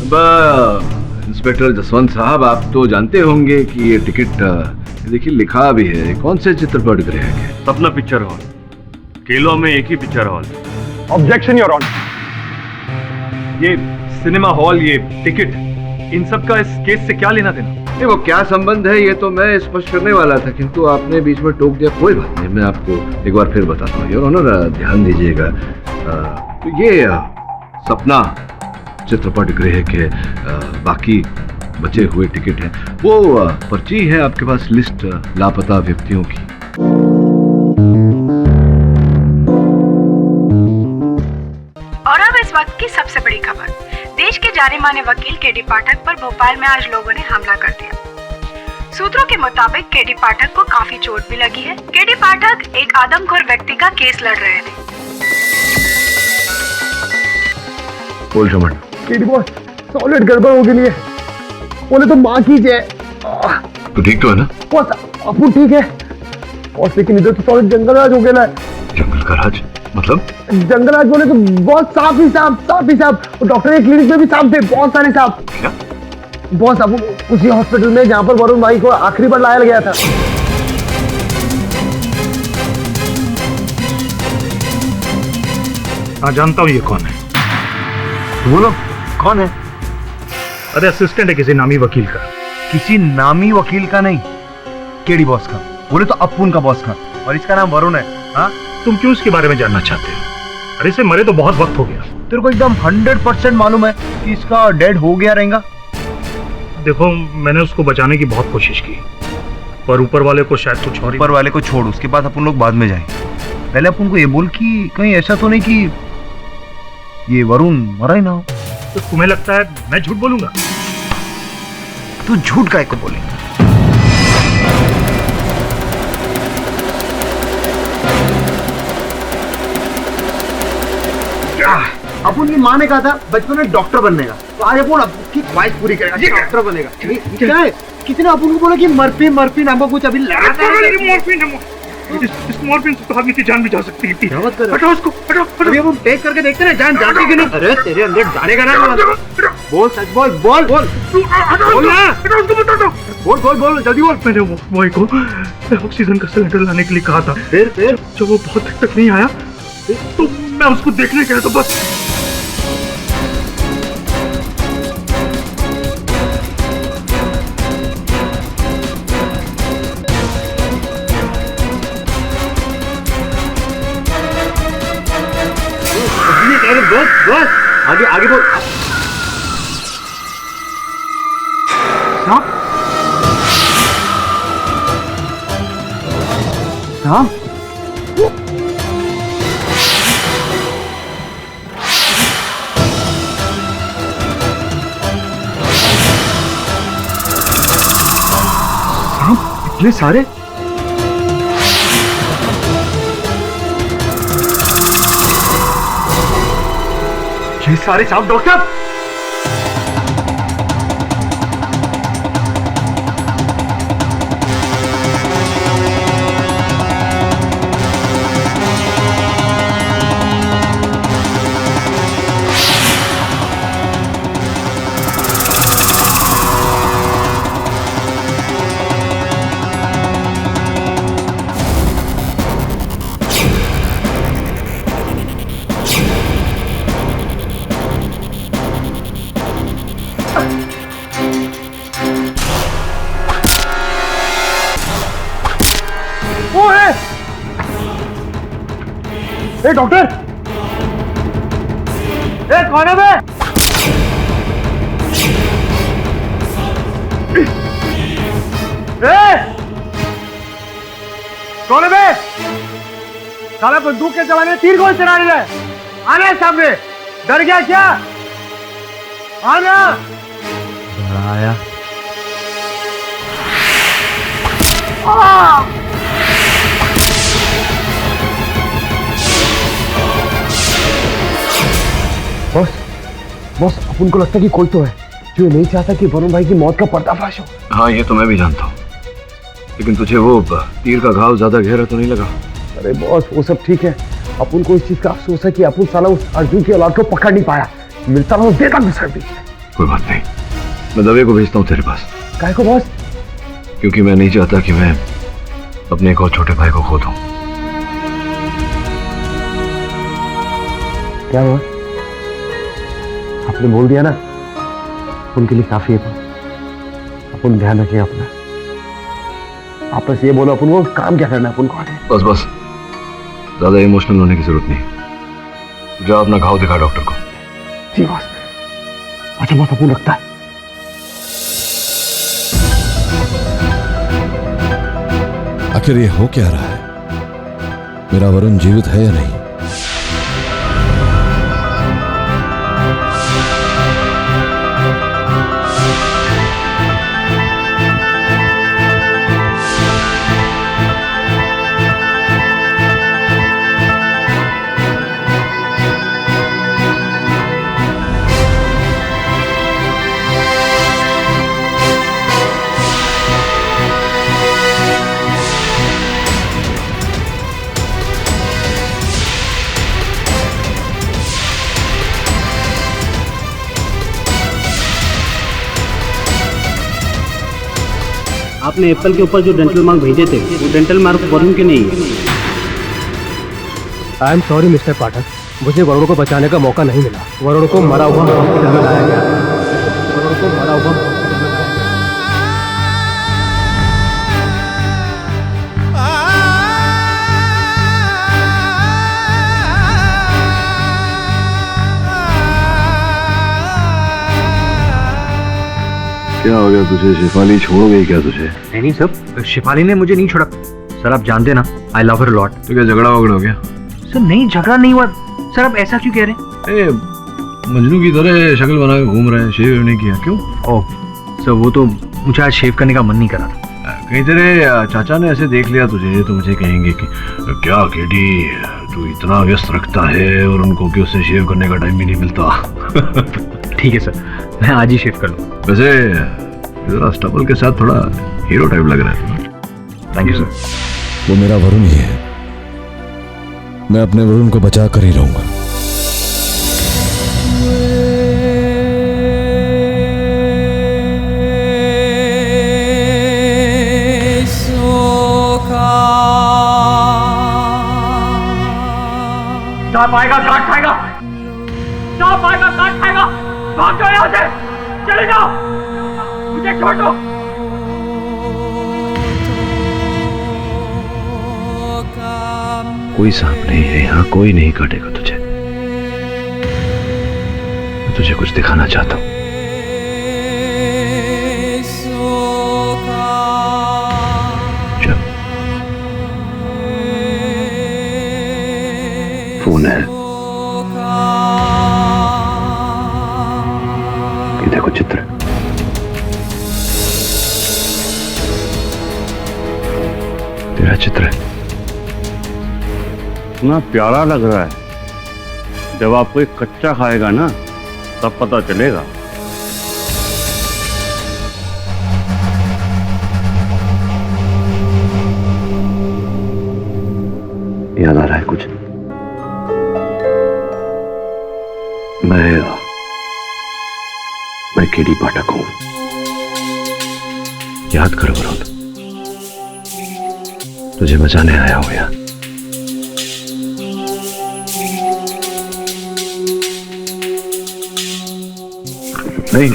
Inspector Jaswant साहब, आप तो जानते होंगे कि ये टिकट देखिए लिखा भी है कौन से चित्रपट गृह के। सपना पिक्चर हॉल, केलो में एक ही picture hall. Objection your honour. ये सिनेमा हॉल, ये टिकट, इन सब का इस केस से क्या लेना देना? नहीं, वो क्या संबंध है ये तो मैं स्पष्ट करने वाला था, किंतु आपने बीच में टोक दिया। कोई बात नहीं, मैं आपको एक बार फिर बताता हूँ। योर ऑनर, ध्यान दीजिएगा, तो ये सपना चित्रपट गृह के बाकी बचे हुए टिकट हैं। वो पर्ची है आपके पास, लिस्ट लापता व्यक्तियों की। और अब इस वक्त की सबसे बड़ी खबर। देश के जाने माने वकील केडी पाठक पर भोपाल में आज लोगों ने हमला कर दिया। सूत्रों के मुताबिक केडी पाठक को काफी चोट भी लगी है। केडी पाठक एक आदमखोर व्यक्ति का केस लड़ रहे थे। बोल रमन। केडी बॉस, सॉलिड गड़बड़ हो गई है। बोले तो माँ की जय। तो ठीक तो है ना बॉस? अपन ठीक है बॉस, लेकिन इधर तो सॉलिड जंगलराज हो गया है। जंगल का राज मतलब? जंगलराज बोले तो बहुत सांप ही सांप। डॉक्टर के क्लिनिक में भी सांप थे, बहुत सारे सांप। क्या बॉस, अब उसी हॉस्पिटल में जहाँ पर वरुण भाई को आखिरी बार लाया गया था। हाँ, जानता हूँ ये कौन है। बोलो कौन है? अरे असिस्टेंट है किसी नामी वकील का। किसी नामी वकील का नहीं, केडी बॉस का। बोले तो अपुन का बॉस का, और इसका नाम वरुण है। हाँ, तुम क्यों इसके बारे में जानना चाहते हो? अरे इसे मरे तो बहुत वक्त हो गया। तेरे को एकदम 100% मालूम है कि इसका डेड हो गया रहेगा। देखो, मैंने उसको बचाने की बहुत कोशिश की, पर ऊपर वाले को शायद कुछ और। ऊपर वाले को छोड़, उसके बाद अपन लोग बाद में जाएं। पहले अपन को ये बोल कि कहीं ऐसा तो नहीं कि ये वरुण मरा ही ना हो। तो तुम्हें लगता है मैं झूठ बोलूंगा? तू झूठ काहे को बोलेगा? अपन की माँ ने कहा था बचपन में डॉक्टर बनने का, तो आज अपन की ख्वाहिश पूरी करेगा, डॉक्टर बनेगा। क्या है? किसी ने अपन को बोला कि मर्फी नाम का कुछ अभी लगाता है। इस मॉर्फिन से तो आदमी की जान भी जा सकती है। हटाओ उसको, हटाओ। अभी हम टेस्ट करके देखते हैं ना, जान जाती कि नहीं। अरे तेरे अंदर जानेगा ना। बोल, सच बोल, बोल बोल बोल ना। बोल जल्दी बोल। मैंने वो बॉय को ऑक्सीजन का सिलेंडर लाने के लिए कहा था। फिर जब वो बहुत देर तक नहीं आया तो मैं उसको देखने गया, तो बस बस आगे बोल। सांप इतने सारे? ये सारे सांप डॉक्टर? ए डॉक्टर, ए कौन है बे? कौन है बे? साला बंदूक के जमाने में तीर कौन चला रहे हैं? आना सामने। डर गया क्या? आना। आया। बॉस, अपन को लगता है कि कोई तो है जो नहीं चाहता कि वरुण भाई की मौत का पर्दाफाश हो। हाँ, ये तो मैं भी जानता हूँ, लेकिन तुझे वो तीर का घाव ज्यादा गहरा तो नहीं लगा? अरे बॉस, वो सब ठीक है। अपन को इस चीज का अफसोस है कि अपन साला उस अर्जुन की औलाद को पकड़ नहीं पाया। मिलता रहो, देता घुसर भी। कोई बात नहीं, मैं दवे को भेजता हूँ तेरे पास। काय को बॉस? क्योंकि मैं नहीं चाहता कि मैं अपने एक और छोटे भाई को खो दूं। क्या हुआ? आपने बोल दिया ना, उनके लिए काफी है। अपन ध्यान रखिए अपना। आप बस ये बोलो अपन को काम क्या करना है, अपन को आगे। बस बस, ज्यादा इमोशनल होने की जरूरत नहीं। जाओ अपना घाव दिखा डॉक्टर को। जी बॉस। अच्छा बॉस, अपन रखता है। आखिर ये हो क्या रहा है? मेरा वरुण जीवित है या नहीं? आपने एप्पल के ऊपर जो डेंटल मार्क भेजे थे, वो डेंटल मार्क वरुण के नहीं है। आई एम सॉरी मिस्टर पाठक, मुझे वरुण को बचाने का मौका नहीं मिला। वरुण को मरा हुआ हॉस्पिटल में लाया गया। वरुण को मरा हुआ हॉस्पिटल में लाया गया। क्या हो गया तुझे? शेफाली छोड़ गई क्या तुझे? नहीं सर, शिफाली ने मुझे नहीं छोड़ा। सर आप जानते ना, आई लव हर लॉट। तो क्या झगड़ा वगड़ा हो गया? सर नहीं, झगड़ा नहीं हुआ। सर आप ऐसा क्यों कह रहे हैं? ए, मजनू की तरह शक्ल बना के घूम रहे हैं, शेव नहीं किया क्यों? ओह सर, वो तो मुझे आज शेव करने का मन नहीं करा था। कहीं तेरे चाचा ने ऐसे देख लिया तुझे तो मुझे कहेंगे कि क्या केडी तू इतना व्यस्त रखता है और उनको कि उससे शेव करने का टाइम भी नहीं मिलता। ठीक है सर, मैं आज ही शेव कर लूँ। वैसे जरा स्टबल के साथ थोड़ा हीरो टाइप लग रहा है। Thank you sir. वो मेरा वरुण ही है। मैं अपने वरुण को बचा कर ही रहूंगा। सांप आएगा काट खाएगा, सांप आएगा काट खाएगा। भाग जाओ यहाँ से, चले जाओ, मुझे छोड़ दो। कोई सांप नहीं है यहाँ, कोई नहीं काटेगा तुझे। मैं तुझे कुछ दिखाना चाहता हूँ। चल, फोन है, ये देखो चित्र। तेरा चित्र है। इतना प्यारा लग रहा है। जब आप कोई कच्चा खाएगा ना, तब पता चलेगा। याद आ रहा है कुछ? मैं केडी पाठक हूं। याद कर वरुण, तुझे बचाने आया हूं यहाँ। नहीं,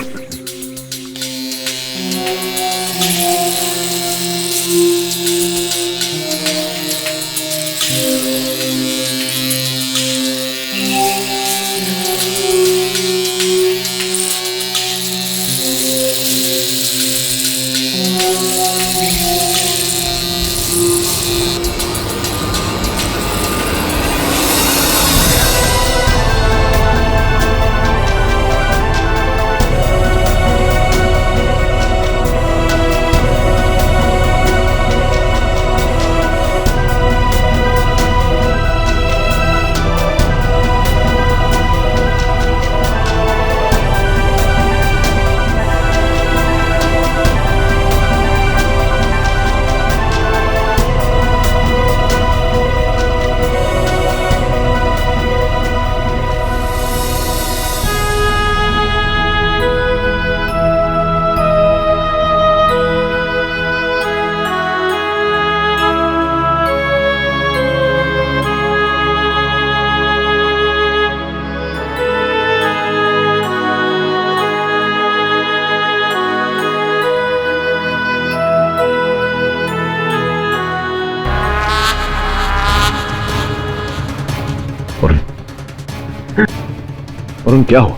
वरुण क्या हुआ?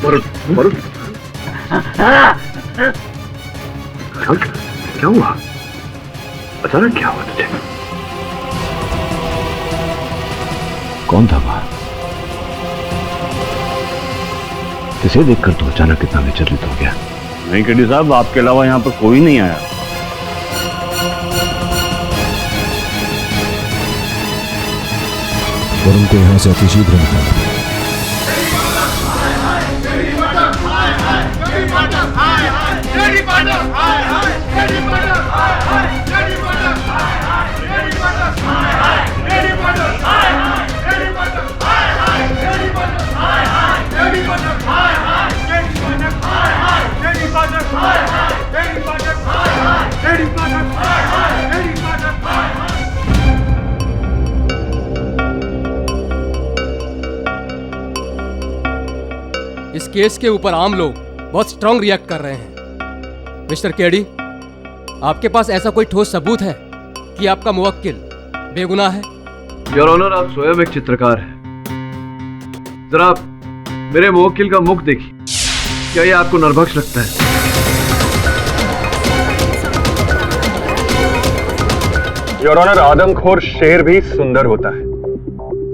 वरुण वरुण क्या हुआ? अचानक क्या हुआ तुझे? कौन था वहां? किसे देखकर तू अचानक इतना विचलित हो गया? नहीं केडी साहब, आपके अलावा यहाँ पर कोई नहीं आया। वरुण को यहां से अतिशीघ्र निकाला। इस केस के ऊपर आम लोग बहुत स्ट्रांग रिएक्ट कर रहे हैं। मिस्टर केडी, आपके पास ऐसा कोई ठोस सबूत है कि आपका मुवक्किल बेगुनाह है? योर ऑनर, आप स्वयं एक चित्रकार हैं। जरा मेरे मुवक्किल का मुख देखिए, क्या ये आपको नरभक्ष लगता है? योर ऑनर, आदमखोर शेर भी सुंदर होता है,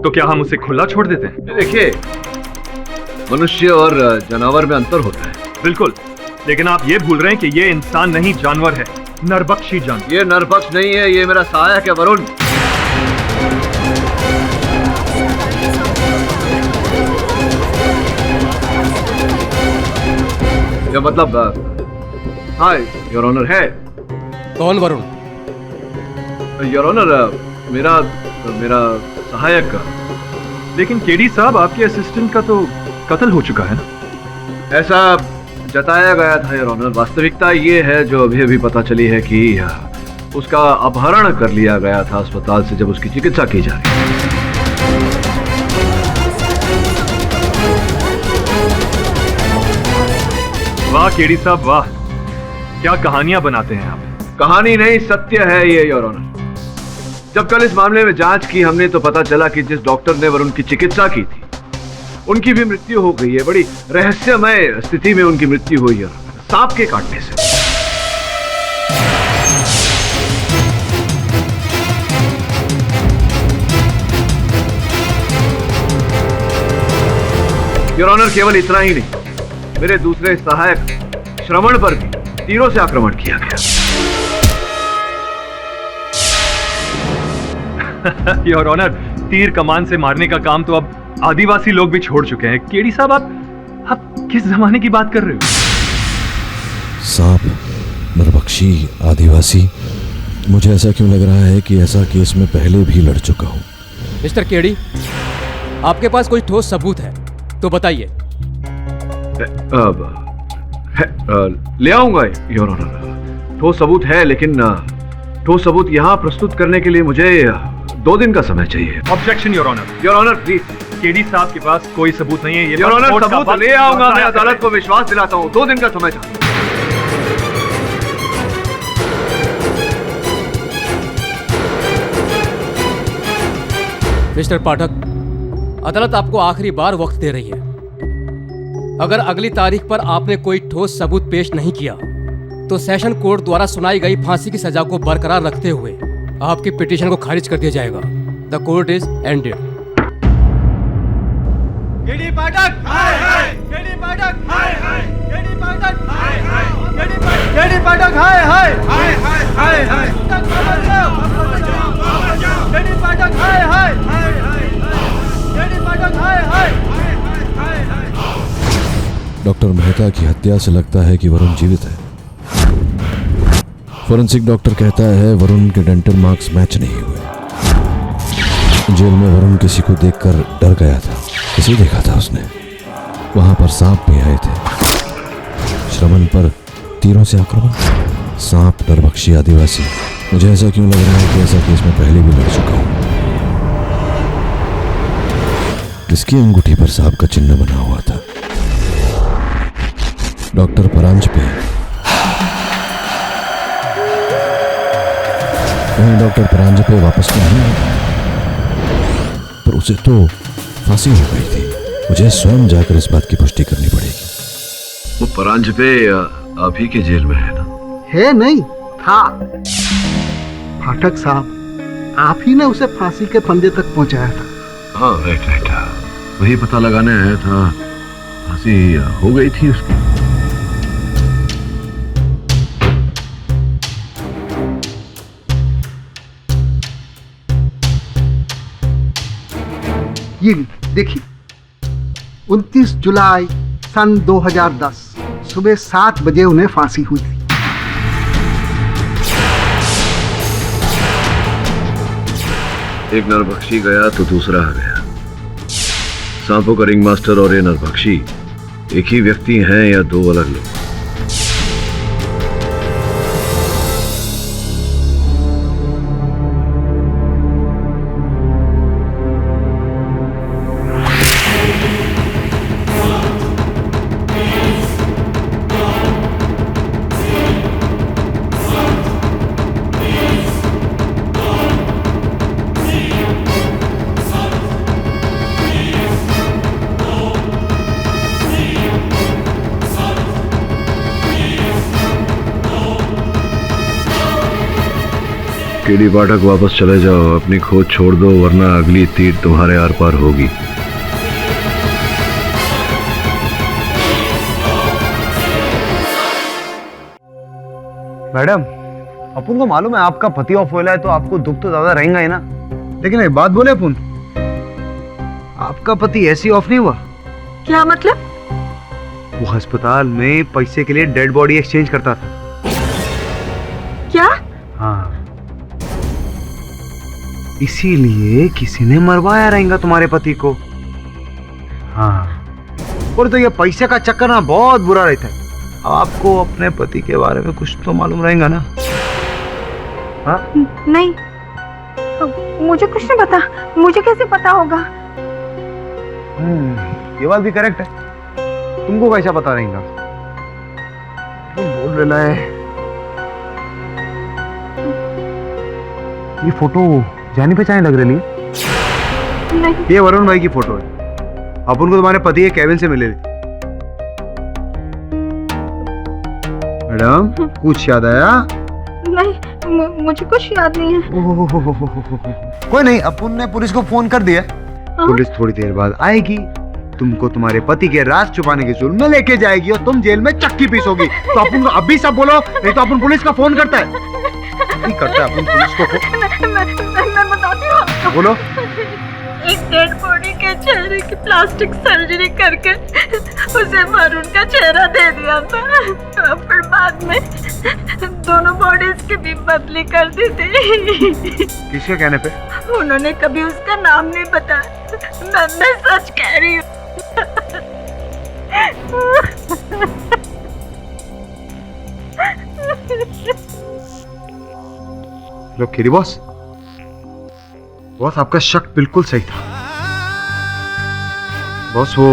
तो क्या हम उसे खुला छोड़ देते हैं? देखिए, मनुष्य और जानवर में अंतर होता है। बिल्कुल, लेकिन आप ये भूल रहे हैं कि ये इंसान नहीं, जानवर है, नरभक्षी जानवर। ये नरभक्ष नहीं है, ये मेरा सहायक है वरुण। क्या मतलब? हाँ योर ऑनर, है। कौन वरुण? योर ऑनर, मेरा सहायक का। लेकिन केडी साहब, आपके असिस्टेंट का तो कत्ल हो चुका है ना? ऐसा जताया गया था योर ऑनर। वास्तविकता ये है जो अभी अभी पता चली है कि उसका अपहरण कर लिया गया था अस्पताल से जब उसकी चिकित्सा की जा रही थी। वाह केडी साहब, वाह, क्या कहानियां बनाते हैं आप। कहानी नहीं, सत्य है ये योर ऑनर। जब कल इस मामले में जांच की हमने तो पता चला कि जिस डॉक्टर ने वरुण की चिकित्सा की थी उनकी भी मृत्यु हो गई है। बड़ी रहस्यमय स्थिति में उनकी मृत्यु हुई है, सांप के काटने से। योर ऑनर, केवल इतना ही नहीं, मेरे दूसरे सहायक श्रवण पर भी तीरों से आक्रमण किया गया। योर ऑनर, तीर कमान से मारने का काम तो अब आदिवासी लोग भी छोड़ चुके हैं। केडी साहब, आप किस जमाने की बात कर रहे हो? सांप, नरभक्षी, आदिवासी, मुझे ऐसा क्यों लग रहा है कि ऐसा केस में पहले भी लड़ चुका हूं। मिस्टर केडी, आपके पास कोई ठोस सबूत है तो बताइए। ले आऊंगा योर ऑनर। ठोस सबूत है, लेकिन ठोस सबूत यहां प्रस्तुत करने के लिए मुझे 2 दिन का समय चाहिए। Objection your honour. Your honour please. KD साहब के पास कोई सबूत नहीं है। ये योर ऑनर, सबूत ले आऊंगा। मैं अदालत को विश्वास दिलाता हूं। 2 दिन का समय चाहिए। मिस्टर पाठक, अदालत आपको आखिरी बार वक्त दे रही है। अगर अगली तारीख पर आपने कोई ठोस सबूत पेश नहीं किया तो सेशन कोर्ट द्वारा सुनाई गई फांसी की सजा को बरकरार रखते हुए आपकी पिटीशन को खारिज कर दिया जाएगा। The court is ended. KD Pathak, hi hi. KD Pathak, hi hi. KD Pathak, hi hi. KD Pathak, hi hi. Hi hi hi hi. KD Pathak, hi hi. KD Pathak, hi hi. Doctor Mehta की हत्या से लगता है कि वरुण जीवित है। Forensic doctor कहता है वरुण के डेंटल मार्क्स मैच नहीं हुए। जेल में वरुण किसी को देखकर डर गया था। किसे देखा था उसने? वहां पर सांप भी आए थे। श्रवण पर तीरों से आक्रमण, सांप, नरभक्षी, आदिवासी। मुझे ऐसा क्यों लग रहा है कि ऐसा केस में पहले भी लड़ चुका हूं। किसकी अंगूठी पर सांप का चिन्ह बना हुआ था? डॉक्टर परांज पे। कहीं डॉक्टर परांज पे वापस तो नहीं आया? पर उसे तो फांसी हो गई थी। मुझे स्वयं जाकर इस बात की पुष्टि करनी पड़ेगी। वो परांजपे आप ही के जेल में है ना? है नहीं था। पाठक साहब, आप ही ने उसे फांसी के फंदे तक पहुंचाया था। हाँ राइट, वही पता लगाने आया था। फांसी हो गई थी उसकी। ये देखिए, 29 जुलाई सन 2010 सुबह 7 बजे उन्हें फांसी हुई थी। एक नरभक्षी गया तो दूसरा आ गया। सांपों का रिंग मास्टर और ये नरभक्षी एक ही व्यक्ति हैं या दो अलग लोग? केडी पाठक, वापस चले जाओ, अपनी खोज छोड़ दो, वरना अगली तीर तुम्हारे आर पार होगी। मैडम, अपन को मालूम है आपका पति ऑफ होला है, तो आपको दुख तो ज्यादा रहेगा ही ना। लेकिन एक बात बोले अपन, आपका पति ऐसी ऑफ नहीं हुआ। क्या मतलब? वो अस्पताल में पैसे के लिए डेड बॉडी एक्सचेंज करता था। क्या? हाँ, इसीलिए किसी ने मरवाया रहेगा तुम्हारे पति को। हाँ, और तो ये पैसे का चक्कर ना बहुत बुरा रहता है। आपको अपने पति के बारे में कुछ तो मालूम रहेगा ना? हाँ? नहीं, मुझे कुछ नहीं पता। मुझे कैसे पता होगा? ये बात भी करेक्ट है। तुमको कैसा पता रहेगा? तुम बोल रहा है। ये फोटो जानी पहचानी लग रही है। नहीं। ये वरुण भाई की फोटो है। अपन को तुम्हारे पति के केबिन से मिले थे। मैडम, कुछ याद आया? नहीं, मुझे कुछ याद नहीं है। कोई नहीं, अपन ने पुलिस को फोन कर दिया। पुलिस थोड़ी देर बाद आएगी, तुमको तुम्हारे पति के राज छुपाने के जुर्म में लेके जाएगी और तुम जेल में चक्की पीसोगी। तो अपन को अभी सब बोलो, नहीं तो अपन पुलिस का फोन करता है। नहीं करता अपन पुलिस को फोन। मैं बताती हूँ। बोलो। एक डेड बॉडी के चेहरे की प्लास्टिक सर्जरी करके उसे वरुण का चेहरा दे दिया था। फिर बाद में दोनों बॉडीज की भी बदली कर दी थी। किसके कहने पे? उन्होंने कभी उसका नाम नहीं बताया। मैं सच कह रही हूँ। लो खीरी बॉस, आपका शक बिल्कुल सही था। बॉस, वो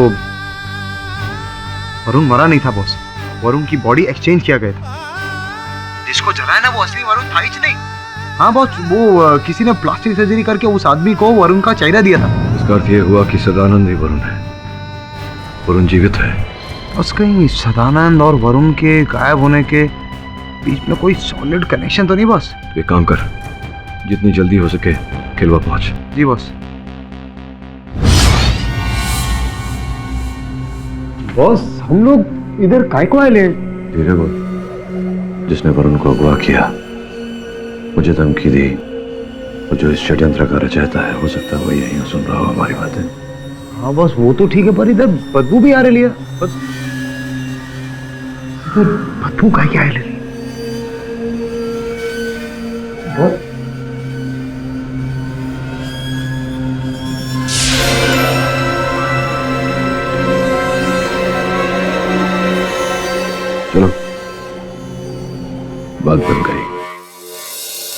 वरुण मरा नहीं था बॉस। वरुण की बॉडी एक्सचेंज किया गया था। जिसको जलाया ना वो असली वरुण था ही नहीं। हाँ बॉस, वो किसी ने प्लास्टिक सर्जरी करके उस आदमी को वरुण का चेहरा दिया था। इसका अर्थ ये हुआ कि सदानंद ही वरुण है। वरुण जीवित है। बस कहीं सदानंद और वरुण के गायब होने के बीच में कोई सॉलिड कनेक्शन तो नहीं बॉस? एक काम कर, जितनी जल्दी हो सके खिलवा पहुंच। जी बॉस। बॉस, हम लोग इधर काय को आए? धीरे बोल। जिसने वरुण को अगवा किया, मुझे धमकी दी, और जो इस षड्यंत्र का रचयिता है, हो सकता है वो यहीं सुन रहा हो हमारी बातें। हाँ बॉस, वो तो ठीक है, पर इधर बदबू भी आ रही है। बदबू का क्या है? चलो, बात बन गई।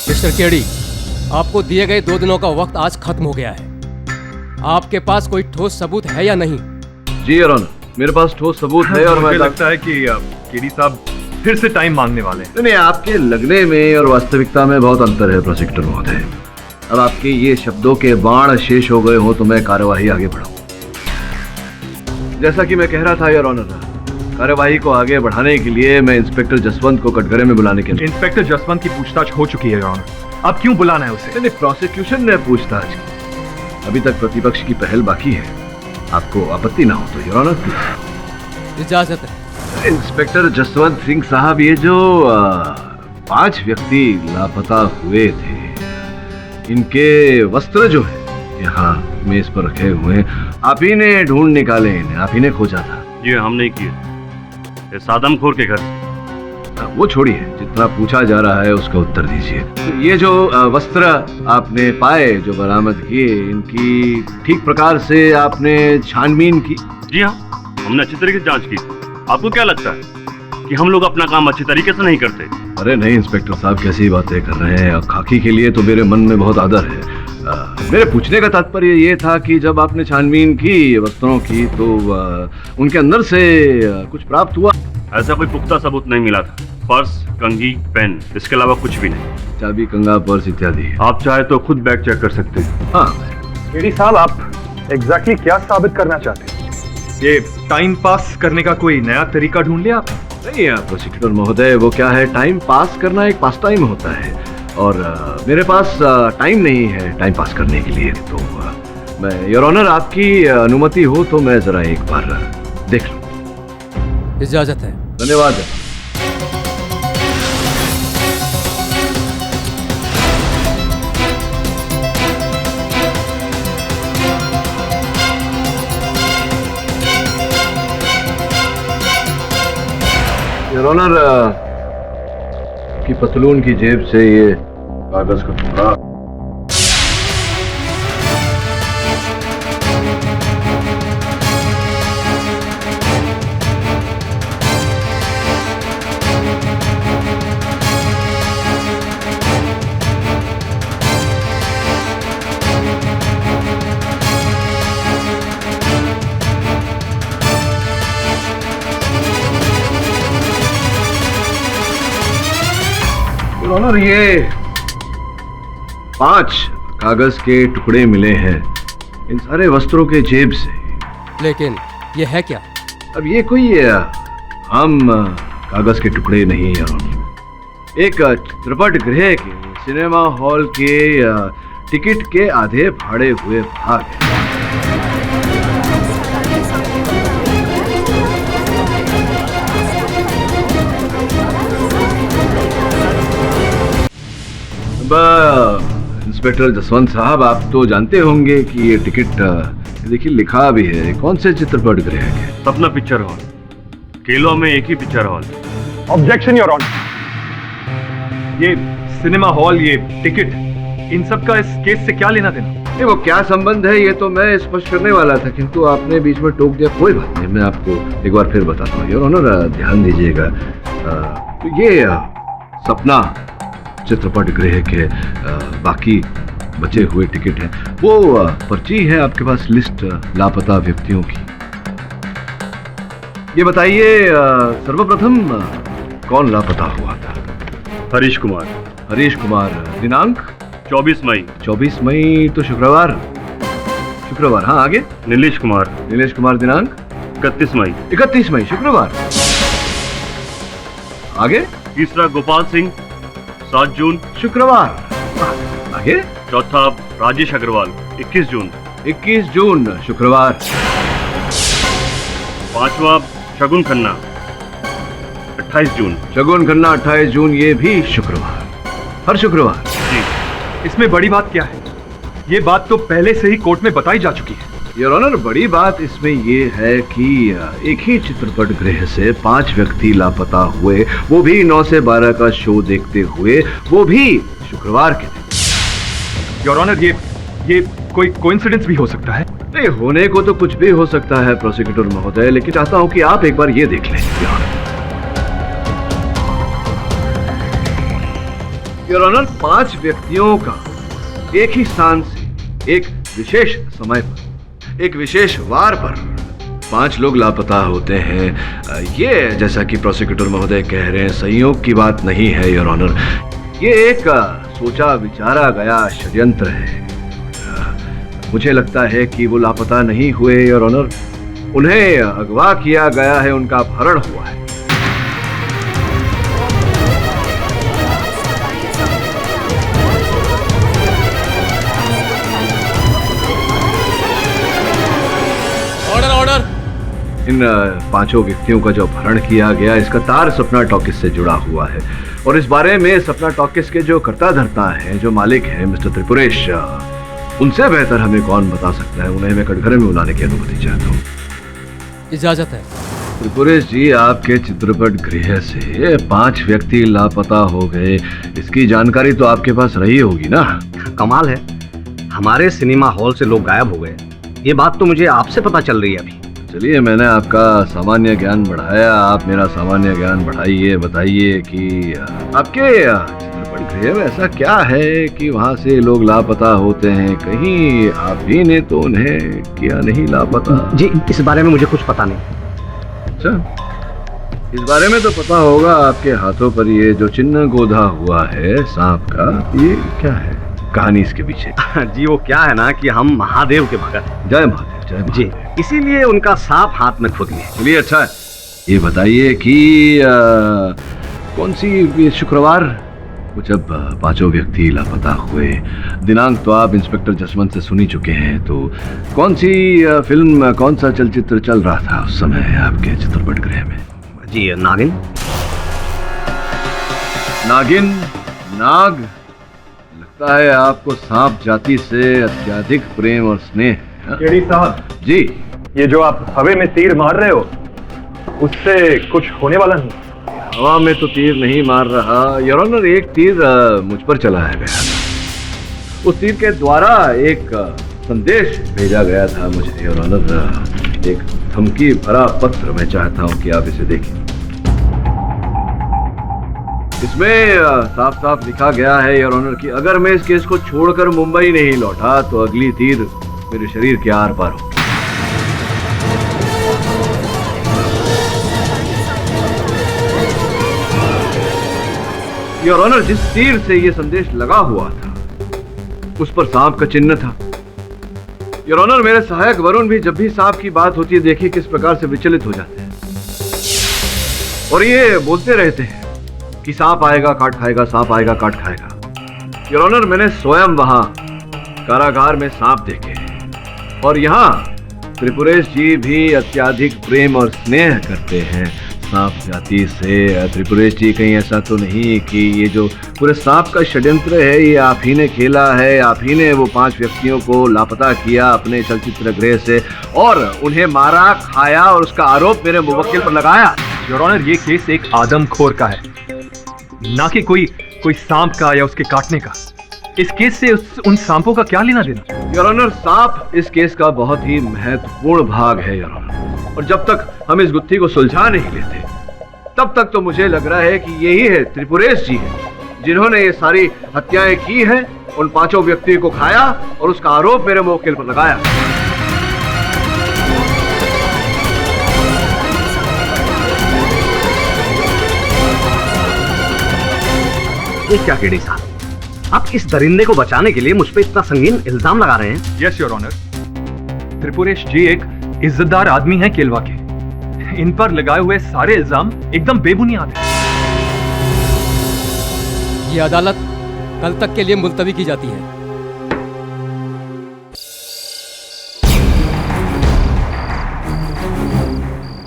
मिस्टर केडी, आपको दिए गए 2 दिनों का वक्त आज खत्म हो गया है। आपके पास कोई ठोस सबूत है या नहीं? जी योर ऑनर, मेरे पास ठोस सबूत है और मुझे लगता है कि केडी साहब फिर से टाइम मांगने वाले हैं। नहीं, आपके लगने में और वास्तविकता में बहुत अंतर है प्रोसिक्यूटर महोदय। अब आपके ये शब्दों के बाण शेष हो गए हो तो मैं कार्यवाही आगे बढ़ाऊं। जैसा कि मैं कह रहा था योर ऑनर, कार्यवाही को आगे बढ़ाने के लिए मैं इंस्पेक्टर जसवंत को कटघरे में बुलाने के लिए। इंस्पेक्टर जसवंत की पूछताछ हो चुकी है योर ऑनर, अब क्यों बुलाना है उसे? नहीं, प्रोसिक्यूशन ने पूछताछ की, अभी तक प्रतिपक्ष की पहल बाकी है। आपको आपत्ति ना हो तो योर ऑनर। इजाजत है। इंस्पेक्टर जसवंत सिंह साहब, ये जो 5 व्यक्ति लापता हुए थे, इनके वस्त्र जो है यहाँ मेज पर रखे हुए हैं, आप ही ने ढूंढ निकाले इन्हें, आप ही ने खोजा था? जी हम नहीं किए, ये सादमखोर के घर से। वो छोड़िए, जितना पूछा जा रहा है उसका उत्तर दीजिए। तो ये जो वस्त्र आपने पाए, जो बरामद किए, इनकी ठीक प्रकार से आपने छानबीन की? जी हाँ, हमने अच्छी तरीके से जांच की। आपको क्या लगता है कि हम लोग अपना काम अच्छी तरीके से नहीं करते? अरे नहीं इंस्पेक्टर साहब, कैसी बातें कर रहे हैं। खाकी के लिए तो मेरे मन में बहुत आदर है। मेरे पूछने का तात्पर्य ये था कि जब आपने छानबीन की वस्त्रों की, तो उनके अंदर से कुछ प्राप्त हुआ? ऐसा कोई पुख्ता सबूत नहीं मिला था। पर्स, कंघी, पेन, इसके अलावा कुछ भी नहीं। चाबी, कंगा, पर्स इत्यादि? आप चाहे तो खुद बैग चेक कर सकते हैं। हाँ। केडी साहब, आप एग्जैक्टली क्या साबित करना चाहते हैं? ये टाइम पास करने का कोई नया तरीका ढूंढ लिया आप? नहीं प्रोसिक्यूटर महोदय, वो क्या है, टाइम पास करना एक पास टाइम होता है, और मेरे पास टाइम नहीं है टाइम पास करने के लिए। तो मैं योर ऑनर, आपकी अनुमति हो तो मैं जरा एक बार देख लूं। इजाजत है। धन्यवाद। योर ऑनर, की पतलून की जेब से ये कागज का टुकड़ा ऑनर, ये 5 कागज के टुकड़े मिले हैं इन सारे वस्त्रों के जेब से। लेकिन ये है क्या? अब ये कोई आम कागज के टुकड़े नहीं है ऑनर। एक चित्रपट गृह के, सिनेमा हॉल के टिकट के आधे फाड़े हुए भाग हैं। इंस्पेक्टर जसवंत साहब, आप तो जानते होंगे कि ये टिकट देखिए लिखा भी है, कौन से चित्रपट गृह के? सपना पिक्चर हॉल, केलो में एक ही picture hall. Objection your honour, ये सिनेमा हॉल, ये टिकट, इन सब का इस केस से क्या लेना देना? नहीं, वो क्या संबंध है ये तो मैं स्पष्ट करने वाला था, किंतु आपने बीच में टोक दिया। कोई बात नहीं, मैं आपको एक बार फिर बताता हूँ। योर ऑनर, ध्यान दीजिएगा, तो ये सपना चित्रपट गृह के बाकी बचे हुए टिकट हैं, वो पर्ची है आपके पास, लिस्ट लापता व्यक्तियों की। ये बताइए, सर्वप्रथम कौन लापता हुआ था? हरीश कुमार। हरीश कुमार, दिनांक 24 मई। 24 मई तो शुक्रवार। हाँ, आगे? नीलेश कुमार। नीलेश कुमार, दिनांक 31 मई। 31 मई शुक्रवार। आगे? तीसरा गोपाल सिंह, 7 जून शुक्रवार। आगे? चौथा राजेश अग्रवाल, 21 जून। 21 जून शुक्रवार। पांचवा शगुन खन्ना, 28 जून। शगुन खन्ना 28 जून, ये भी शुक्रवार, हर शुक्रवार। जी। इसमें बड़ी बात क्या है? ये बात तो पहले से ही कोर्ट में बताई जा चुकी है। योर ऑनर, बड़ी बात इसमें ये है कि एक ही चित्रपट गृह से 5 व्यक्ति लापता हुए, वो भी 9 से 12 का शो देखते हुए, वो भी शुक्रवार के दिन। योर ऑनर, ये कोई कोइंसिडेंस भी हो सकता है? नहीं, होने को तो कुछ भी हो सकता है प्रोसिक्यूटर महोदय, लेकिन चाहता हूं कि आप एक बार ये देख लें। योर ऑनर, 5 व्यक्तियों का एक ही स्थान से, एक विशेष समय पर, एक विशेष वार पर 5 लोग लापता होते हैं। ये, जैसा कि प्रोसिक्यूटर महोदय कह रहे हैं, संयोग की बात नहीं है योर ऑनर। ये एक सोचा विचारा गया षड्यंत्र है। मुझे लगता है कि वो लापता नहीं हुए योर ऑनर, उन्हें अगवा किया गया है, उनका अपहरण हुआ है। Order order. इन 5 व्यक्तियों का जो अपहरण किया गया, इसका तार सपना टॉकीज से जुड़ा हुआ है और इस बारे में सपना टॉकीज के जो कर्ता धर्ता हैं, जो मालिक हैं मिस्टर त्रिपुरेश, उनसे बेहतर हमें कौन बता सकता है। उन्हें मैं कटघरे में बुलाने की अनुमति चाहता हूँ। इजाजत है। त्रिपुरेश जी, आपके चित्रपट गृह से 5 व्यक्ति लापता हो गए, इसकी जानकारी तो आपके पास रही होगी ना? कमाल है, हमारे सिनेमा हॉल से लोग गायब हो गए। ये बात तो मुझे आपसे पता चल रही है अभी। चलिए, मैंने आपका सामान्य ज्ञान बढ़ाया, आप मेरा सामान्य ज्ञान बढ़ाइए। बताइए कि आपके चित्रपट गृह में ऐसा क्या है कि वहाँ से लोग लापता होते हैं? कहीं आप ही ने तो उन्हें किया नहीं लापता? जी, इस बारे में मुझे कुछ पता नहीं। अच्छा, इस बारे में तो पता होगा। आपके हाथों पर ये जो चिन्ह गोधा हुआ है सांप का, ये क्या है कहानी इसके पीछे? जी, वो क्या है ना कि हम महादेव के भगत। जय महादेव, जय महादेव। जी, इसीलिए उनका सांप हाथ में खुद लिए। चलिए, अच्छा है। ये बताइए कि कौन सी शुक्रवार को जब 5 व्यक्ति लापता हुए, दिनांक तो आप इंस्पेक्टर जसवंत से सुनी चुके हैं, तो कौन सी फिल्म, कौन सा चलचित्र चल रहा था उस समय आपके चित्रपट गृह में? जी, नागिन। नागिन? नाग? लगता है आपको सांप जाति से अत्यधिक प्रेम और स्नेह। केडी साहब जी, ये जो आप हवे में तीर मार रहे हो, उससे कुछ होने वाला नहीं। हवा में तो तीर नहीं मार रहा योर ऑनर, एक तीर मुझ पर चलाया गया। उस तीर के द्वारा एक संदेश भेजा गया था मुझे योर ऑनर, एक धमकी भरा पत्र। मैं चाहता हूं कि आप इसे देखें। इसमें साफ साफ लिखा गया है योर ऑनर कि अगर मैं इस केस को छोड़कर मुंबई नहीं लौटा तो अगली तीर मेरे शरीर के आर पार होगी। योर ऑनर, जिस तीर से यह संदेश लगा हुआ था उस पर सांप का चिन्ह था। योर ऑनर, मेरे सहायक वरुण भी जब भी सांप की बात होती है, देखिए किस प्रकार से विचलित हो जाते हैं और ये बोलते रहते हैं कि सांप आएगा काट खाएगा, सांप आएगा काट खाएगा। योर ऑनर, मैंने स्वयं वहां कारागार में सांप देखे और यहाँ त्रिपुरेश जी भी अत्यधिक प्रेम और स्नेह करते हैं सांप जाति से। त्रिपुरेश जी, कहीं ऐसा तो नहीं कि ये जो पूरे सांप का षड्यंत्र है ये आप ही ने खेला है? आप ही ने वो 5 व्यक्तियों को लापता किया अपने चलचित्र गृह से और उन्हें मारा, खाया और उसका आरोप मेरे मुवक्किल पर लगाया? योर ऑनर, ये केस एक आदमखोर का है, ना कि कोई सांप का या उसके काटने का। इस केस से उन सांपों का क्या लेना देना? योर ऑनर, सांप इस केस का बहुत ही महत्वपूर्ण भाग है योर ऑनर, और जब तक हम इस गुत्थी को सुलझा नहीं लेते तब तक तो मुझे लग रहा है कि यही है त्रिपुरेश जी है जिन्होंने ये सारी हत्याएं की हैं, उन 5 व्यक्तियों को खाया और उसका आरोप मेरे मुवक्किल पर लगाया। ये क्या केडी साहब, आप इस दरिंदे को बचाने के लिए मुझ पे इतना संगीन इल्जाम लगा रहे हैं? यस योर ऑनर, त्रिपुरेश जी एक इज्जतदार आदमी हैं केलवा के। इन पर लगाए हुए सारे इल्जाम एकदम बेबुनियाद हैं। ये अदालत कल तक के लिए मुलतवी की जाती है।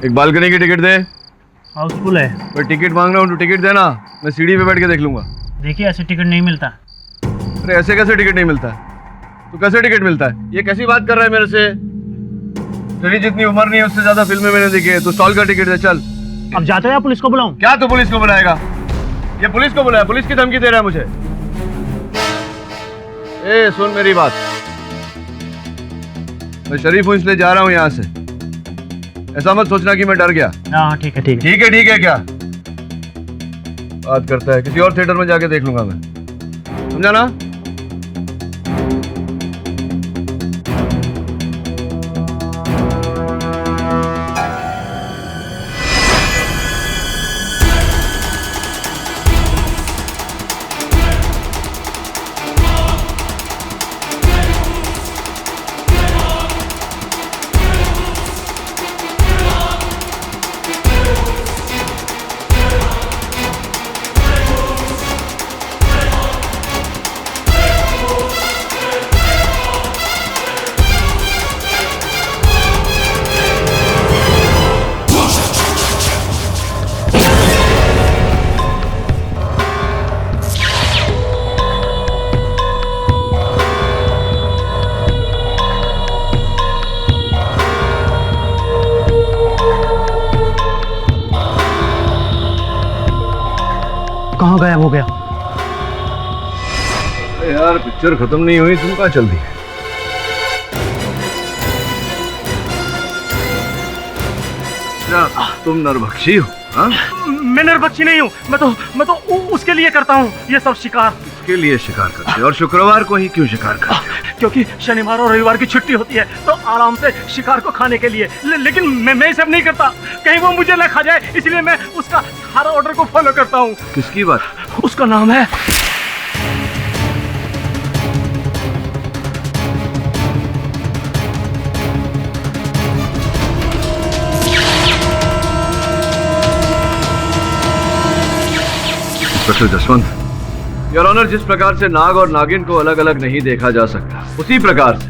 एक बालकनी की टिकट दे। हाउसफुल है। मैं टिकट मांग रहा हूँ तो टिकट देना, मैं सीढ़ी पे बैठ के देख लूंगा। देखिए, ऐसे टिकट नहीं मिलता। अरे ऐसे कैसे टिकट नहीं मिलता है? तो कैसे टिकट मिलता है? ये कैसी बात कर रहा है मेरे से? तेरी जितनी उम्र नहीं है उससे ज्यादा फिल्में मैंने देखी है। तो स्टॉल का टिकट दे, चल। अब जाते हो या पुलिस को बुलाऊं? क्या तू पुलिस को बुलाएगा? ये पुलिस को बुलाया, पुलिस की धमकी दे रहा है मुझे। ए सुन मेरी बात, मैं शरीफ हूँ इसलिए जा रहा हूँ यहाँ से। ऐसा मत सोचना कि मैं डर गया। हाँ ठीक है ठीक है ठीक है ठीक है। क्या बात करता है? किसी और थिएटर में जाके देख लूंगा मैं, समझा ना? कहाँ गायब हो गया? अरे यार पिक्चर खत्म नहीं हुई, तुम कहाँ चल दी? क्या तुम नरभक्षी हो? हाँ? मैं नरभक्षी नहीं हूँ, मैं तो उसके लिए करता हूँ ये सब शिकार। उसके लिए शिकार करते हो? और शुक्रवार को ही क्यों शिकार करते हो? क्योंकि शनिवार और रविवार की छुट्टी होती है तो आराम से शिकार को खाने के लिए। लेकिन मैं सब नहीं करता, कहीं वो मुझे न खा जाए, इसलिए मैं उसका हर ऑर्डर को फॉलो करता हूँ। किसकी बात? उसका नाम है इंस्पेक्टर जसवंत, योर ऑनर, जिस प्रकार से नाग और नागिन को अलग अलग नहीं देखा जा सकता, उसी प्रकार से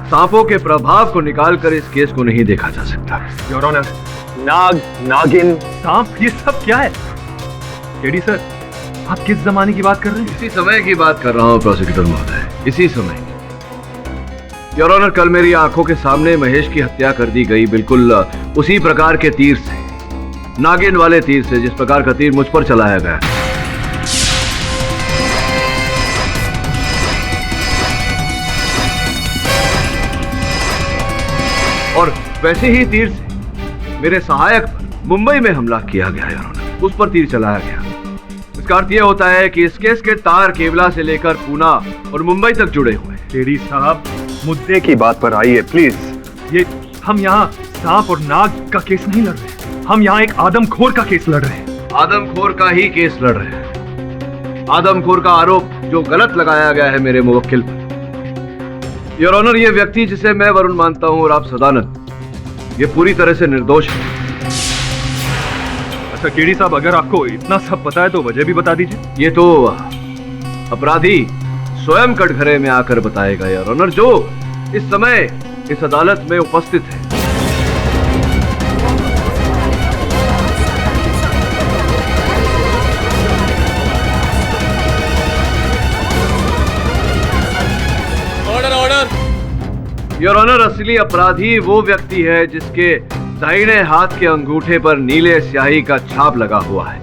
सांपों के प्रभाव को निकालकर इस केस को नहीं देखा जा सकता। योर ऑनर, नाग, नागिन, सांप, ये सब क्या है? केडी सर, आप किस जमाने की बात कर रहे हैं? इसी समय की बात कर रहा हूँ प्रोसिक्यूटर महोदय, इसी समय की। योर ऑनर, कल मेरी आंखों के सामने महेश की हत्या कर दी गई, बिल्कुल उसी प्रकार के तीर से, नागिन वाले तीर से, जिस प्रकार का तीर मुझ पर चलाया गया। और वैसे ही तीर से मेरे सहायक पर मुंबई में हमला किया गया, योर ऑनर, उस पर तीर चलाया गया। इसका अर्थ यह होता है कि इस केस के तार केवला से लेकर पूना और मुंबई तक जुड़े हुए हैं। केडी साहब, मुद्दे की बात पर आइए प्लीज। ये हम यहाँ सांप और नाग का केस नहीं लड़ रहे, हम यहाँ एक आदमखोर का केस लड़ रहे हैं। आदमखोर का ही केस लड़ रहे हैं, आदमखोर का आरोप जो गलत लगाया गया है मेरे मुवक्किल पर। योर ऑनर, ये व्यक्ति जिसे मैं वरुण मानता हूं और आप सदानंद, ये पूरी तरह से निर्दोष है। अच्छा केडी साहब, अगर आपको इतना सब पता है तो वजह भी बता दीजिए। ये तो अपराधी स्वयं कटघरे में आकर बताएगा योर ऑनर, जो इस समय इस अदालत में उपस्थित है। योर ऑनर, असली अपराधी वो व्यक्ति है जिसके दाहिने हाथ के अंगूठे पर नीले स्याही का छाप लगा हुआ है।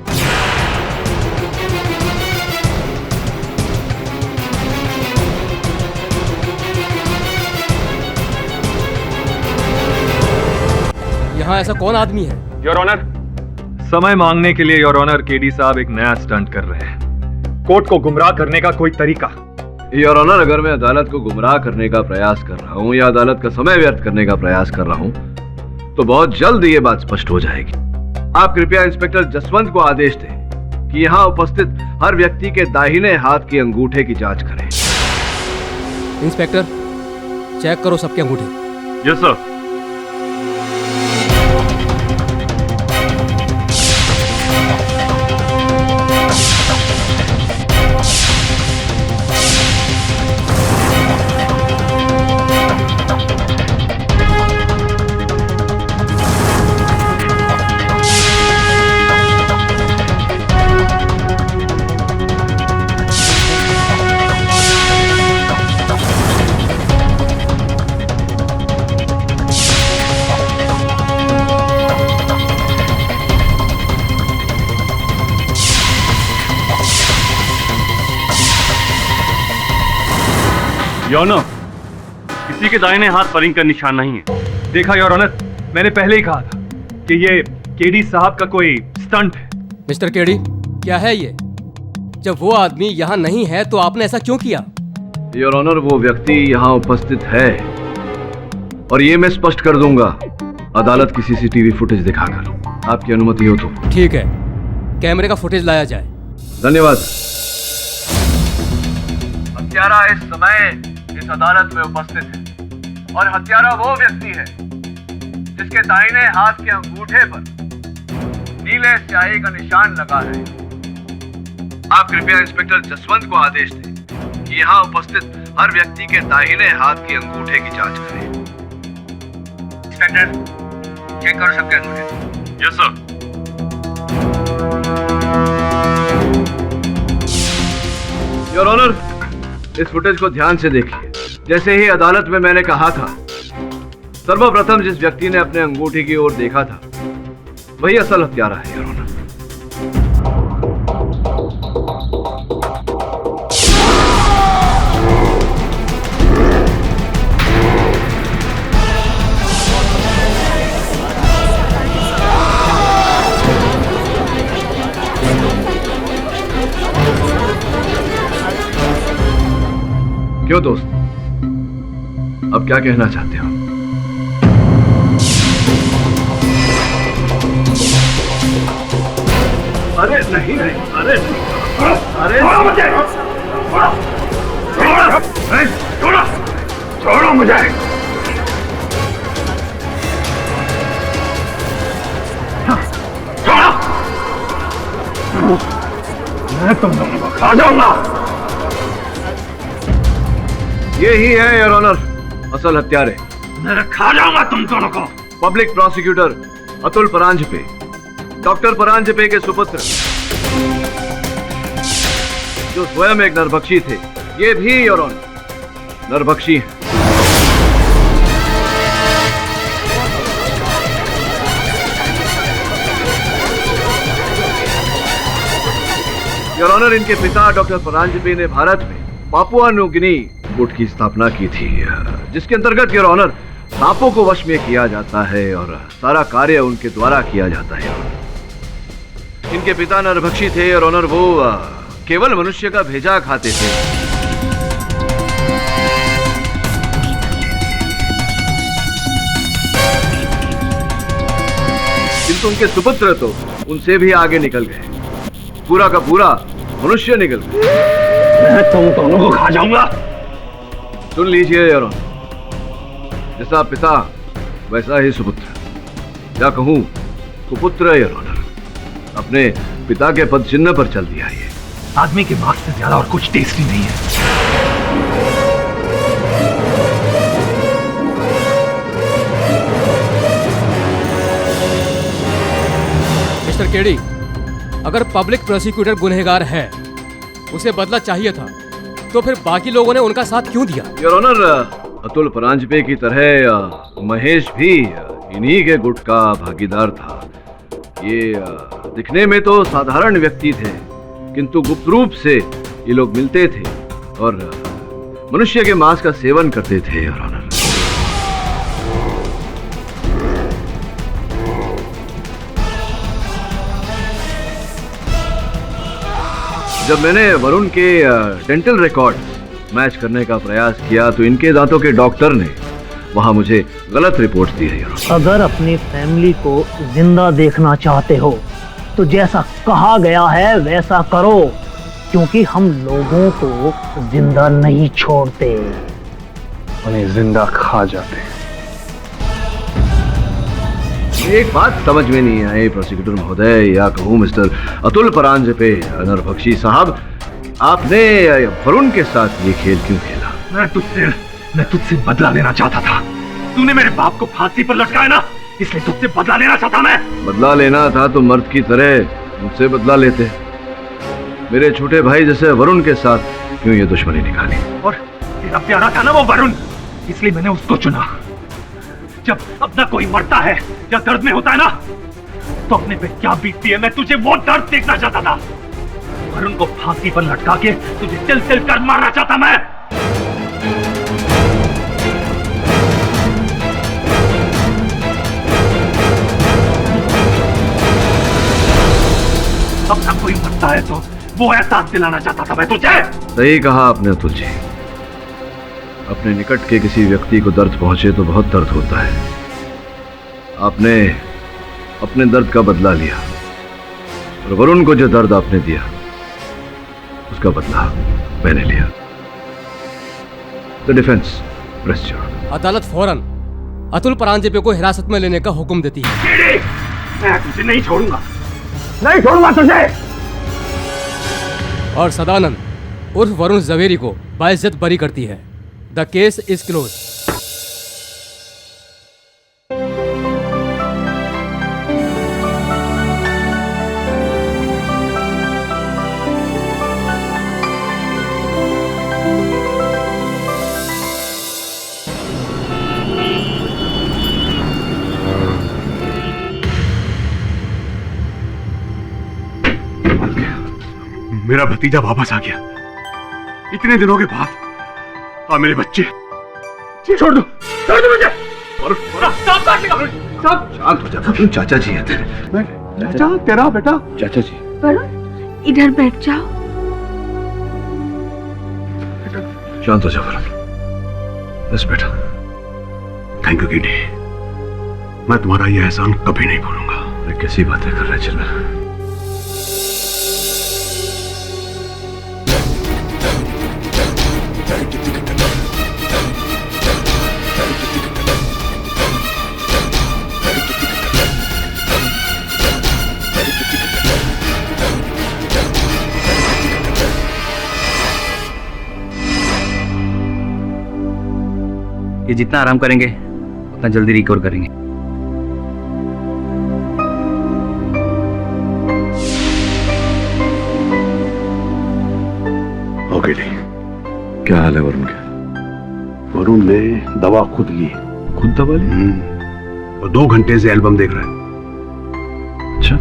यहाँ ऐसा कौन आदमी है? योर ऑनर, समय मांगने के लिए योर ऑनर, केडी साहब एक नया स्टंट कर रहे हैं, कोर्ट को गुमराह करने का कोई तरीका। योर ऑनर, अगर मैं अदालत को गुमराह करने का प्रयास कर रहा हूं या अदालत का समय व्यर्थ करने का प्रयास कर रहा हूं, तो बहुत जल्द ये बात स्पष्ट हो जाएगी। आप कृपया इंस्पेक्टर जसवंत को आदेश दें कि यहां उपस्थित हर व्यक्ति के दाहिने हाथ के अंगूठे की जांच करें। इंस्पेक्टर, चेक करो सबके अंगूठे। Yes sir. योर ऑनर, किसी के दाहिने हाथ पर रिंग का निशान नहीं है। देखा योर ऑनर, मैंने पहले ही कहा था कि ये केडी साहब का कोई स्टंट है। मिस्टर केडी, क्या है ये? जब वो आदमी यहाँ नहीं है तो आपने ऐसा क्यों किया? योर ऑनर, वो व्यक्ति यहाँ उपस्थित है और ये मैं स्पष्ट कर दूंगा अदालत की सीसीटीवी फुटेज दिखाकर। आपकी अनुमति हो तो। ठीक है, कैमरे का फुटेज लाया जाए। धन्यवाद। हत्यारा इस समय इस अदालत में उपस्थित है और हत्यारा वो व्यक्ति है जिसके दाहिने हाथ के अंगूठे पर नीले स्याही का निशान लगा है। आप कृपया इंस्पेक्टर जसवंत को आदेश दें कि यहाँ उपस्थित हर व्यक्ति के दाहिने हाथ के अंगूठे की जांच करें। इंस्पेक्टर, चेक करो सबके अंगूठे। Yes sir. योर ऑनर, इस फुटेज को ध्यान से देखिए। जैसे ही अदालत में मैंने कहा था, सर्वप्रथम जिस व्यक्ति ने अपने अंगूठे की ओर देखा था वही असल हत्यारा है योर ऑनर। क्यों दोस्त, अब क्या कहना चाहते हो? अरे नहीं नहीं, अरे अरे मुझे छोड़ो, छोड़ो मुझे। छोड़ो, मैं तुम दोनों को खा जाऊंगा। ये ही है योर ऑनर असल हत्यारे। मैं खा जाऊंगा तुम दोनों को। Public prosecutor Atul Paranjpe, doctor Paranjpe के सुपुत्र, जो स्वयं एक नरभक्षी थे। ये भी योर ऑनर नरभक्षी हैं। योर ऑनर, इनके पिता डॉक्टर परांजपे ने भारत में पापुआ न्यू गिनी गुट की स्थापना की थी, जिसके अंतर्गत योर ऑनर सांपों को वश में किया जाता है और सारा कार्य उनके द्वारा किया जाता है। इनके पिता नरभक्षी थे और ऑनर वो केवल मनुष्य का भेजा खाते थे। किंतु उनके सुपुत्र तो उनसे भी आगे निकल गए, पूरा का पूरा मनुष्य निकल गए। मैं तुम दोनों को खा जाऊंगा। सुन लीजिए योर ऑनर, जैसा पिता वैसा ही सुपुत्र, या कहूं कुपुत्र योर ऑनर। अपने पिता के पद चिन्ह पर चल दिया। ये आदमी के मांस से ज्यादा और कुछ टेस्टी नहीं है। मिस्टर केडी, अगर पब्लिक प्रोसिक्यूटर गुनहगार है, उसे बदला चाहिए था, तो फिर बाकी लोगों ने उनका साथ क्यों दिया? योर ऑनर, अतुल परांजपे की तरह महेश भी इन्हीं के गुट का भागीदार था। ये दिखने में तो साधारण व्यक्ति थे, किंतु गुप्त रूप से ये लोग मिलते थे और मनुष्य के मांस का सेवन करते थे योर ऑनर। जब मैंने वरुण के डेंटल रिकॉर्ड मैच करने का प्रयास किया तो इनके दांतों के डॉक्टर ने वहां मुझे गलत रिपोर्ट दी है योर ऑनर। अगर अपनी फैमिली को जिंदा देखना चाहते हो तो जैसा कहा गया है वैसा करो, क्योंकि हम लोगों को जिंदा नहीं छोड़ते, उन्हें जिंदा खा जाते। एक बात समझ में नहीं आई प्रोसिक्यूटर महोदय, या कहूँ मिस्टर अतुल परांजपे नरभक्षी साहब, आपने वरुण के साथ ये खेल क्यों खेला? मैं तुझसे बदला लेना चाहता था। तूने मेरे बाप को फांसी पर लटकाया ना, इसलिए तुझसे बदला लेना चाहता मैं। बदला लेना था तो मर्द की तरह मुझसे बदला लेते। मेरे छोटे भाई जैसे वरुण के साथ क्यों ये दुश्मनी निकाली? और तेरा प्यारा था ना वो वरुण, इसलिए मैंने उसको चुना। जब अपना कोई मरता है या दर्द में होता है ना, तो अपने पे क्या बीतती है, मैं तुझे वो दर्द देखना चाहता था। वरुण को फांसी पर लटका के तुझे तिल तिल कर मारना चाहता मैं। अपना कोई मरता है तो वो एहसास दिलाना चाहता था मैं तुझे। सही कहा आपने अतुल जी, अपने निकट के किसी व्यक्ति को दर्द पहुंचे तो बहुत दर्द होता है। आपने अपने दर्द का बदला लिया और वरुण को जो दर्द आपने दिया उसका बदला मैंने लिया। The defence press your. अदालत फौरन अतुल परांजपे को हिरासत में लेने का हुक्म देती है। मैं तुझे नहीं छोड़ूंगा, नहीं छोड़ूंगा तुझे। और सदानंद उर्फ वरुण जवेरी को बाइज्जत बरी करती है। The case is close. मेरा भतीजा वापस आ गया इतने दिनों के बाद। हाँ मेरे बच्चे, छोड़ दो मुझे। शांत हो जा, चाचा जी है तेरे। चाचा तेरा बेटा? चाचा जी। वरुण इधर बैठ जाओ। शांत हो जा वरुण। बस बेटा। थैंक यू केडी, मैं तुम्हारा यह एहसान कभी नहीं भूलूंगा। अरे कैसी बातें कर रहे हैं चिन्मय? ये जितना आराम करेंगे उतना जल्दी रिकवर करेंगे। Okay D. क्या हाल है वरुण के? वरुण ने दवा खुद ली। खुद दवा ली? वो 2 घंटे से एल्बम देख रहा है। अच्छा।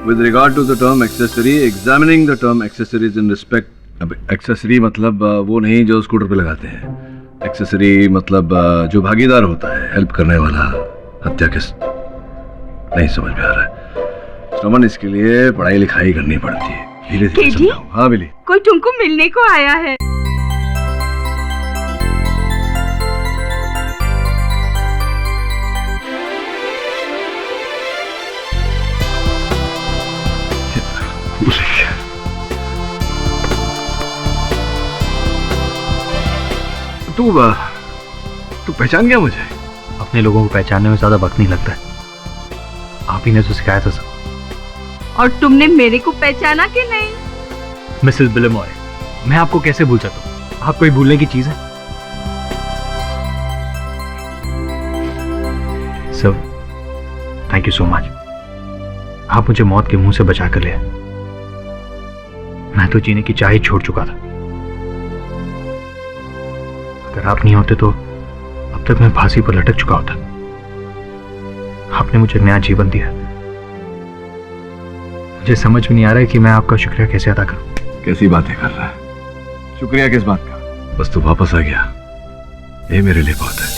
With regard to the term accessory, examining the term accessories in respect, अब एक्सेसरी मतलब वो नहीं जो स्कूटर पे लगाते हैं। एक्सेसरी मतलब जो भागीदार होता है, हेल्प करने वाला। हत्या किस नहीं समझ में आ रहा है। श्रमन, इसके लिए पढ़ाई लिखाई करनी पड़ती है। धीरे धीरे समझाओ। हाँ बिली, कोई तुमको मिलने को आया है। तू पहचान गया मुझे? अपने लोगों को पहचानने में ज्यादा वक्त नहीं लगता है। आप ही ने तो सिखाया था सब। और तुमने मेरे को पहचाना कि नहीं? मिसेस बिलेमॉय, मैं आपको कैसे भूल सकता हूँ? आप कोई भूलने की चीज है? Sir, thank you so much. आप मुझे मौत के मुंह से बचा कर ले आए। मैं तो जीने की चाह ही छोड़ चुका था। अगर आप नहीं होते तो अब तक मैं फांसी पर लटक चुका होता। आपने मुझे नया जीवन दिया। मुझे समझ में नहीं आ रहा है कि मैं आपका शुक्रिया कैसे अदा करूं। कैसी बातें कर रहा है? शुक्रिया किस बात का? बस तू वापस आ गया, ये मेरे लिए बहुत है।